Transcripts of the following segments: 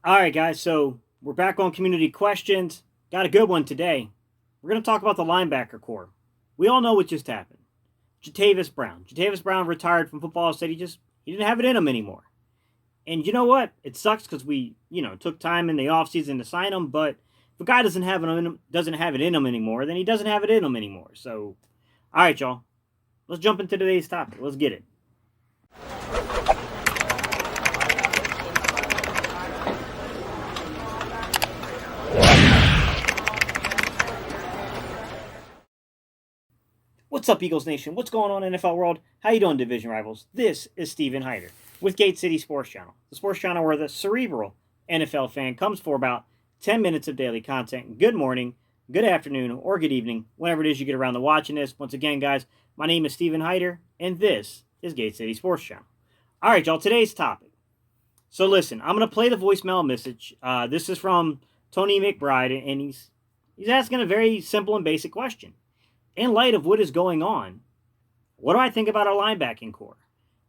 All right, guys. So we're back on community questions. Got a good one today. We're going to talk about the linebacker core. We all know what just happened. Jatavis Brown. Jatavis Brown retired from football. Said he didn't have it in him anymore. And you know what? It sucks because we took time in the offseason to sign him. But if a guy doesn't have it in him anymore, then he doesn't have it in him anymore. So, all right, y'all. Let's jump into today's topic. Let's get it. What's up, Eagles Nation? What's going on, NFL world? How you doing, division rivals? This is Steven Hyder with Gate City Sports Channel, the sports channel where the cerebral NFL fan comes for about 10 minutes of daily content. Good morning, good afternoon, or good evening, whenever it is you get around to watching this. Once again, guys, my name is Steven Hyder, and this is Gate City Sports Channel. All right, y'all, today's topic. So listen, I'm going to play the voicemail message. This is from Tony McBride, and he's asking a very simple and basic question. In light of what is going on, what do I think about our linebacking core?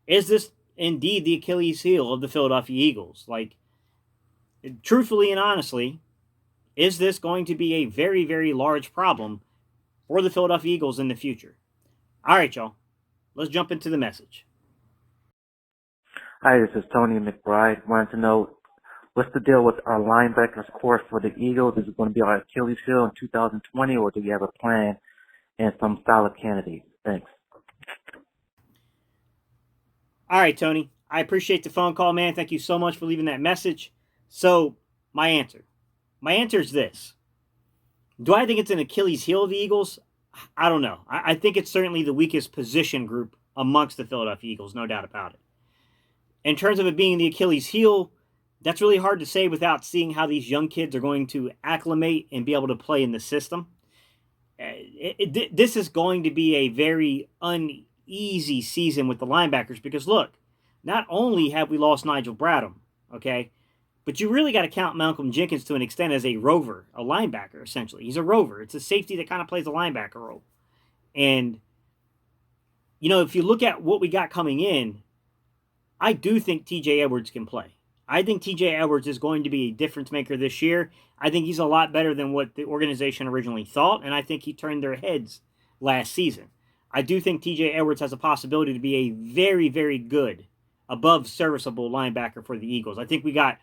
Is this indeed the Achilles heel of the Philadelphia Eagles? Like, truthfully and honestly, is this going to be a very, very large problem for the Philadelphia Eagles in the future? All right, y'all. Let's jump into the message. Hi, this is Tony McBride. Wanted to know what's the deal with our linebackers core for the Eagles? Is it going to be our Achilles heel in 2020, or do you have a plan and some solid candidates? Thanks. All right, Tony. I appreciate the phone call, man. Thank you so much for leaving that message. So, my answer is this. Do I think it's an Achilles heel of the Eagles? I don't know. I think it's certainly the weakest position group amongst the Philadelphia Eagles, no doubt about it. In terms of it being the Achilles heel, that's really hard to say without seeing how these young kids are going to acclimate and be able to play in the system. This is going to be a very uneasy season with the linebackers because, look, not only have we lost Nigel Bradham, okay, but you really got to count Malcolm Jenkins to an extent as a rover, a linebacker, essentially. He's a rover. It's a safety that kind of plays a linebacker role. And, if you look at what we got coming in, I do think TJ Edwards can play. I think TJ Edwards is going to be a difference maker this year. I think he's a lot better than what the organization originally thought, and I think he turned their heads last season. I do think TJ Edwards has a possibility to be a very, very good, above serviceable linebacker for the Eagles. I think we got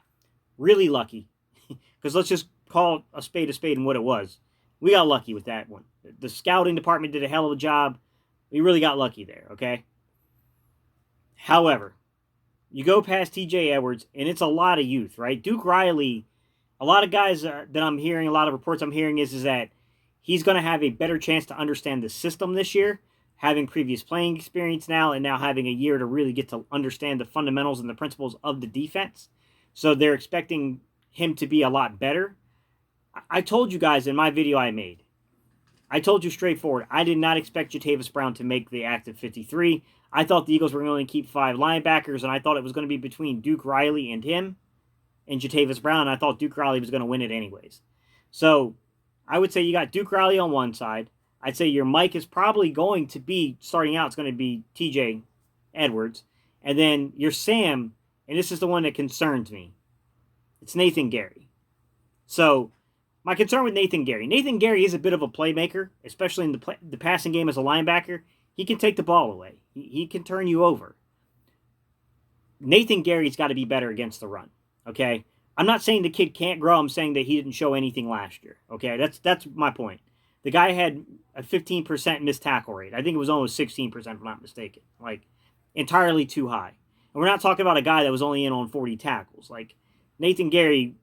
really lucky, because let's just call a spade and what it was. We got lucky with that one. The scouting department did a hell of a job. We really got lucky there, okay? However, you go past TJ Edwards, and it's a lot of youth, right? Duke Riley, a lot of guys that I'm hearing, a lot of reports I'm hearing is that he's going to have a better chance to understand the system this year, having previous playing experience now, and now having a year to really get to understand the fundamentals and the principles of the defense. So they're expecting him to be a lot better. I told you guys in my video I made, I told you straightforward, I did not expect Jatavis Brown to make the active 53. I thought the Eagles were going to keep 5 linebackers, and I thought it was going to be between Duke Riley and him and Jatavis Brown. I thought Duke Riley was going to win it anyways. So I would say you got Duke Riley on one side. I'd say your Mike is probably going to be, starting out, it's going to be TJ Edwards. And then your Sam, and this is the one that concerns me, it's Nathan Gary. So my concern with Nathan Gary is a bit of a playmaker, especially in the passing game as a linebacker. He can take the ball away. He can turn you over. Nathan Gary's got to be better against the run, okay? I'm not saying the kid can't grow. I'm saying that he didn't show anything last year, okay? That's my point. The guy had a 15% missed tackle rate. I think it was almost 16%, if I'm not mistaken. Like, entirely too high. And we're not talking about a guy that was only in on 40 tackles. Like, Nathan Gary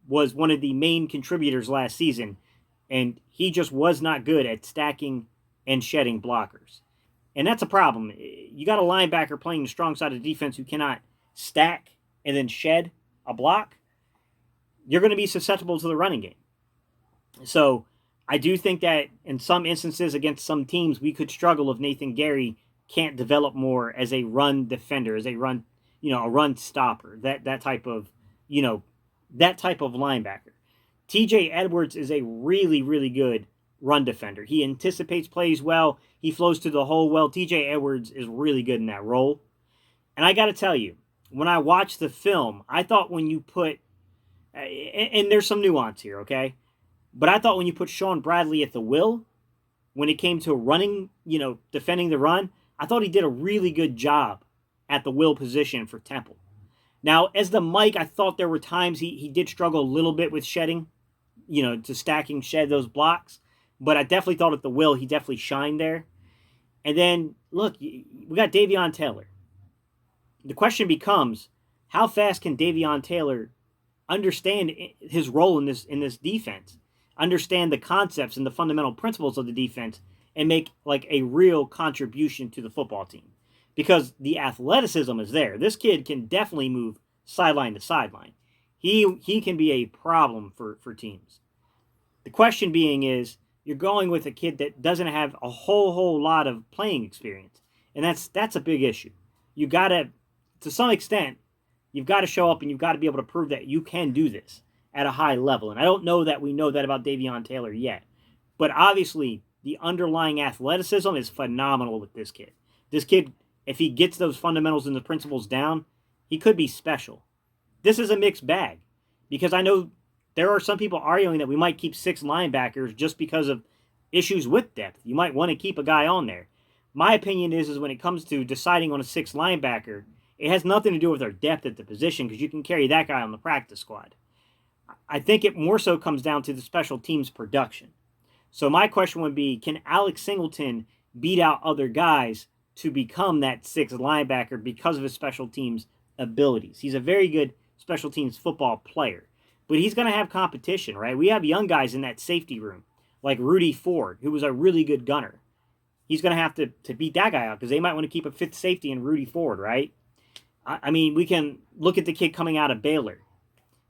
was one of the main contributors last season, and he just was not good at stacking and shedding blockers. And that's a problem. You got a linebacker playing the strong side of the defense who cannot stack and then shed a block. You're going to be susceptible to the running game. So I do think that in some instances against some teams, we could struggle if Nathan Gary can't develop more as a run defender, as a run, a run stopper, that type of linebacker. TJ Edwards is a really, really good run defender. He anticipates plays well. He flows to the hole well. TJ Edwards is really good in that role. And I got to tell you, when I watched the film, I thought when you put And there's some nuance here, okay? But I thought when you put Shaun Bradley at the will, when it came to running, defending the run, I thought he did a really good job at the will position for Temple. Now, as the Mike, I thought there were times he did struggle a little bit with shedding, to shed those blocks. But I definitely thought at the will, he definitely shined there. And then, look, we got Davion Taylor. The question becomes, how fast can Davion Taylor understand his role in this defense, understand the concepts and the fundamental principles of the defense, and make like a real contribution to the football team? Because the athleticism is there. This kid can definitely move sideline to sideline. He can be a problem for teams. The question being is, you're going with a kid that doesn't have a whole lot of playing experience, and that's a big issue. You gotta, to some extent, you've got to show up and you've got to be able to prove that you can do this at a high level. And I don't know that we know that about Davion Taylor yet. But obviously, the underlying athleticism is phenomenal with this kid. This kid, if he gets those fundamentals and the principles down, he could be special. This is a mixed bag because I know there are some people arguing that we might keep 6 linebackers just because of issues with depth. You might want to keep a guy on there. My opinion is when it comes to deciding on a 6 linebacker, it has nothing to do with our depth at the position because you can carry that guy on the practice squad. I think it more so comes down to the special teams production. So my question would be, can Alex Singleton beat out other guys to become that 6th linebacker because of his special teams abilities? He's a very good special teams football player, but he's going to have competition, right? We have young guys in that safety room, like Rudy Ford, who was a really good gunner. He's going to have to beat that guy out because they might want to keep a 5th safety in Rudy Ford, right? I mean, we can look at the kid coming out of Baylor.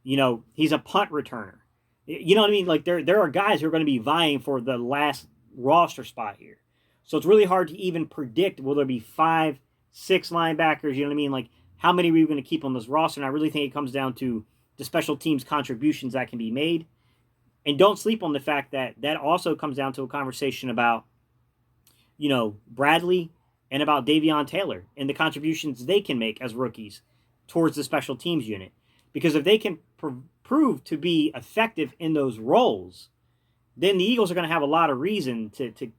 He's a punt returner. You know what I mean? Like there are guys who are going to be vying for the last roster spot here. So it's really hard to even predict, will there be 5, 6 linebackers? You know what I mean? Like how many are we going to keep on this roster? And I really think it comes down to the special teams contributions that can be made. And don't sleep on the fact that also comes down to a conversation about, Bradley and about Davion Taylor and the contributions they can make as rookies towards the special teams unit. Because if they can prove to be effective in those roles, then the Eagles are going to have a lot of reason to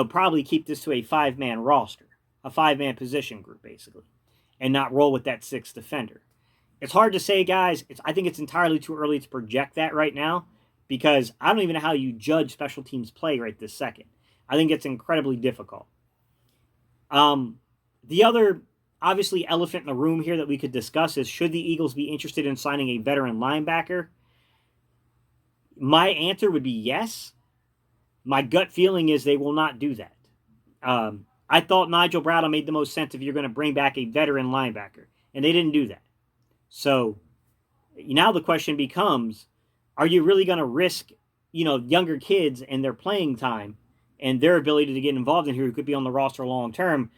probably keep this to a 5-man roster, a 5-man position group, basically, and not roll with that 6th defender. It's hard to say, guys. I think it's entirely too early to project that right now because I don't even know how you judge special teams play right this second. I think it's incredibly difficult. The other, obviously, elephant in the room here that we could discuss is, should the Eagles be interested in signing a veteran linebacker? My answer would be yes. My gut feeling is they will not do that. I thought Nigel Bradley made the most sense if you're going to bring back a veteran linebacker, and they didn't do that. So now the question becomes, are you really going to risk, younger kids and their playing time and their ability to get involved in here who could be on the roster long term